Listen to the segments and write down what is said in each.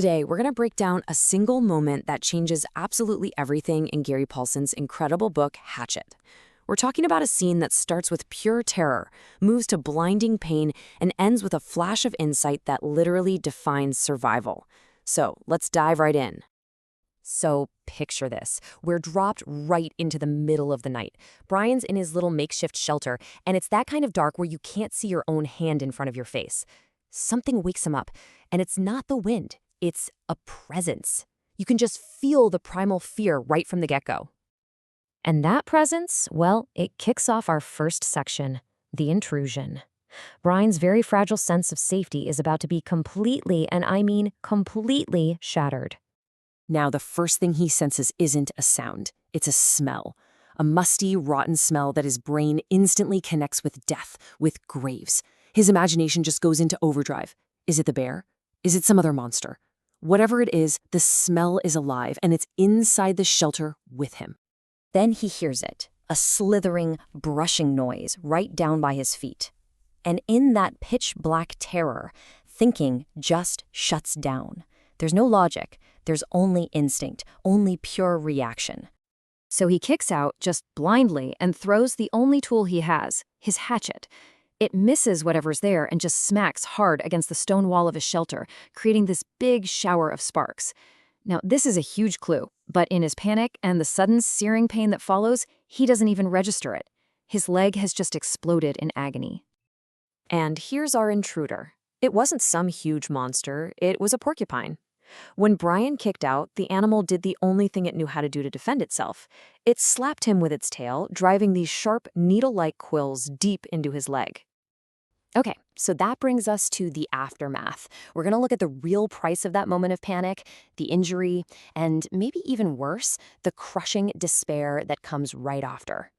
Today, we're going to break down a single moment that changes absolutely everything in Gary Paulson's incredible book, Hatchet. We're talking about a scene that starts with pure terror, moves to blinding pain, and ends with a flash of insight that literally defines survival. So, let's dive right in. So, picture this. We're dropped right into the middle of the night. Brian's in his little makeshift shelter, and it's that kind of dark where you can't see your own hand in front of your face. Something wakes him up, and it's not the wind. It's a presence. You can just feel the primal fear right from the get-go. And that presence, well, it kicks off our first section, the intrusion. Brian's very fragile sense of safety is about to be completely, and I mean completely, shattered. Now, the first thing he senses isn't a sound. It's a smell. A musty, rotten smell that his brain instantly connects with death, with graves. His imagination just goes into overdrive. Is it the bear? Is it some other monster? Whatever it is, the smell is alive, and it's inside the shelter with him. Then he hears it, a slithering, brushing noise right down by his feet. And in that pitch-black terror, thinking just shuts down. There's no logic. There's only instinct, only pure reaction. So he kicks out just blindly and throws the only tool he has, his hatchet. It misses whatever's there and just smacks hard against the stone wall of his shelter, creating this big shower of sparks. Now, this is a huge clue, but in his panic and the sudden searing pain that follows, he doesn't even register it. His leg has just exploded in agony. And here's our intruder. It wasn't some huge monster, it was a porcupine. When Brian kicked out, the animal did the only thing it knew how to do to defend itself. It slapped him with its tail, driving these sharp, needle-like quills deep into his leg. Okay, so that brings us to the aftermath. We're going to look at the real price of that moment of panic, the injury, and maybe even worse, the crushing despair that comes right after.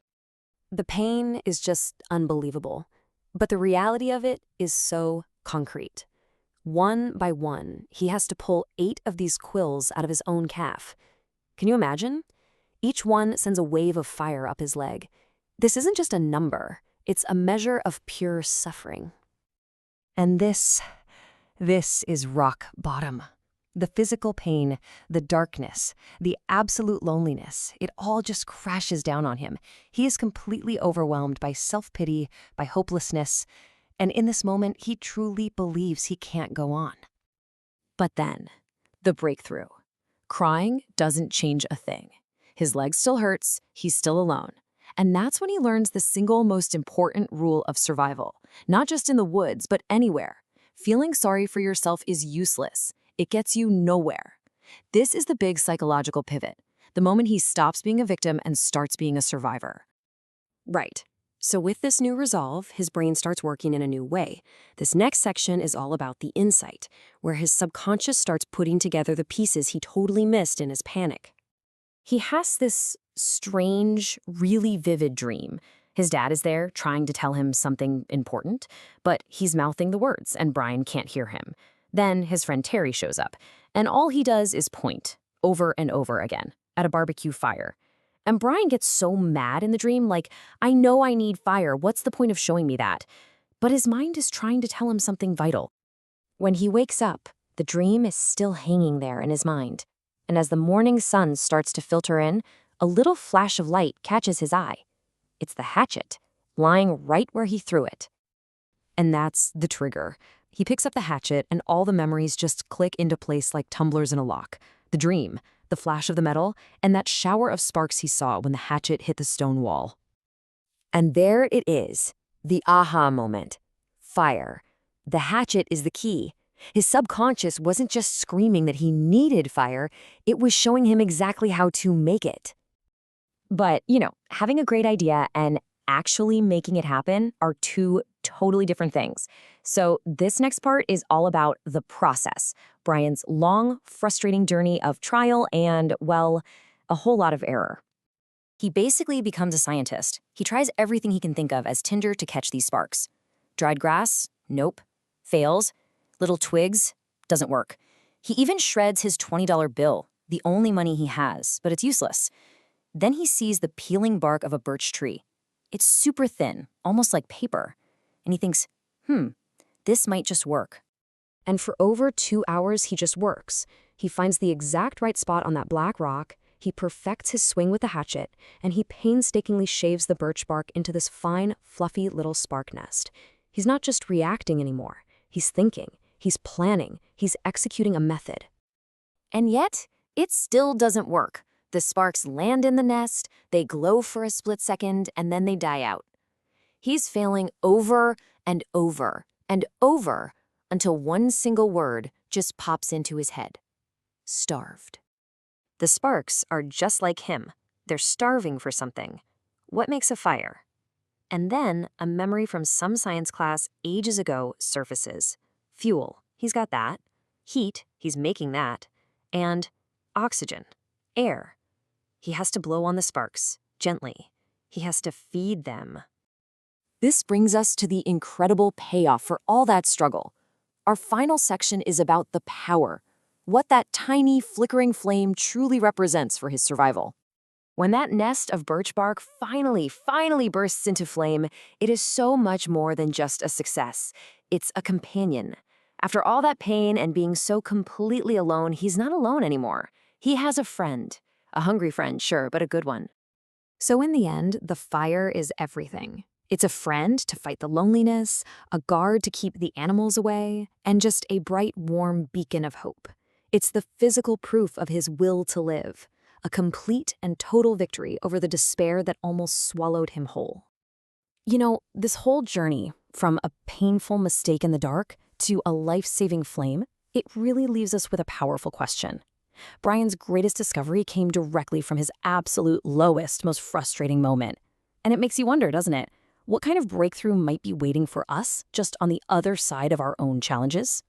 The pain is just unbelievable, but the reality of it is so concrete. One by one, he has to pull 8 of these quills out of his own calf. Can you imagine? Each one sends a wave of fire up his leg. This isn't just a number. It's a measure of pure suffering. And this is rock bottom. The physical pain, the darkness, the absolute loneliness, it all just crashes down on him. He is completely overwhelmed by self-pity, by hopelessness, and in this moment, he truly believes he can't go on. But then, the breakthrough. Crying doesn't change a thing. His leg still hurts, he's still alone. And that's when he learns the single most important rule of survival, not just in the woods, but anywhere. Feeling sorry for yourself is useless. It gets you nowhere. This is the big psychological pivot, the moment he stops being a victim and starts being a survivor. Right. So with this new resolve, his brain starts working in a new way. This next section is all about the insight, where his subconscious starts putting together the pieces he totally missed in his panic. He has this strange, really vivid dream. His dad is there trying to tell him something important, but he's mouthing the words and Brian can't hear him. Then his friend Terry shows up, and all he does is point, over and over again, at a barbecue fire. And Brian gets so mad in the dream, like, I know I need fire, what's the point of showing me that? But his mind is trying to tell him something vital. When he wakes up, the dream is still hanging there in his mind. And as the morning sun starts to filter in, a little flash of light catches his eye. It's the hatchet, lying right where he threw it. And that's the trigger. He picks up the hatchet, and all the memories just click into place like tumblers in a lock. The dream, the flash of the metal, and that shower of sparks he saw when the hatchet hit the stone wall. And there it is, the aha moment. Fire. The hatchet is the key. His subconscious wasn't just screaming that he needed fire, it was showing him exactly how to make it. But, having a great idea and actually making it happen are two totally different things. So this next part is all about the process, Brian's long, frustrating journey of trial and, well, a whole lot of error. He basically becomes a scientist. He tries everything he can think of as tinder to catch these sparks. Dried grass? Nope. Fails. Little twigs? Doesn't work. He even shreds his $20 bill, the only money he has, but it's useless. Then he sees the peeling bark of a birch tree. It's super thin, almost like paper. And he thinks, this might just work. And for over 2 hours, he just works. He finds the exact right spot on that black rock, he perfects his swing with the hatchet, and he painstakingly shaves the birch bark into this fine, fluffy little spark nest. He's not just reacting anymore. He's thinking, he's planning, he's executing a method. And yet, it still doesn't work. The sparks land in the nest, they glow for a split second, and then they die out. He's failing over and over and over until one single word just pops into his head. Starved. The sparks are just like him. They're starving for something. What makes a fire? And then a memory from some science class ages ago surfaces. Fuel, he's got that. Heat, he's making that. And oxygen, air. He has to blow on the sparks, gently. He has to feed them. This brings us to the incredible payoff for all that struggle. Our final section is about the power, what that tiny, flickering flame truly represents for his survival. When that nest of birch bark finally bursts into flame, it is so much more than just a success. It's a companion. After all that pain and being so completely alone, he's not alone anymore. He has a friend. A hungry friend, sure, but a good one. So in the end, the fire is everything. It's a friend to fight the loneliness, a guard to keep the animals away, and just a bright, warm beacon of hope. It's the physical proof of his will to live, a complete and total victory over the despair that almost swallowed him whole. You know, this whole journey, from a painful mistake in the dark to a life-saving flame, it really leaves us with a powerful question. Brian's greatest discovery came directly from his absolute lowest, most frustrating moment. And it makes you wonder, doesn't it? What kind of breakthrough might be waiting for us just on the other side of our own challenges?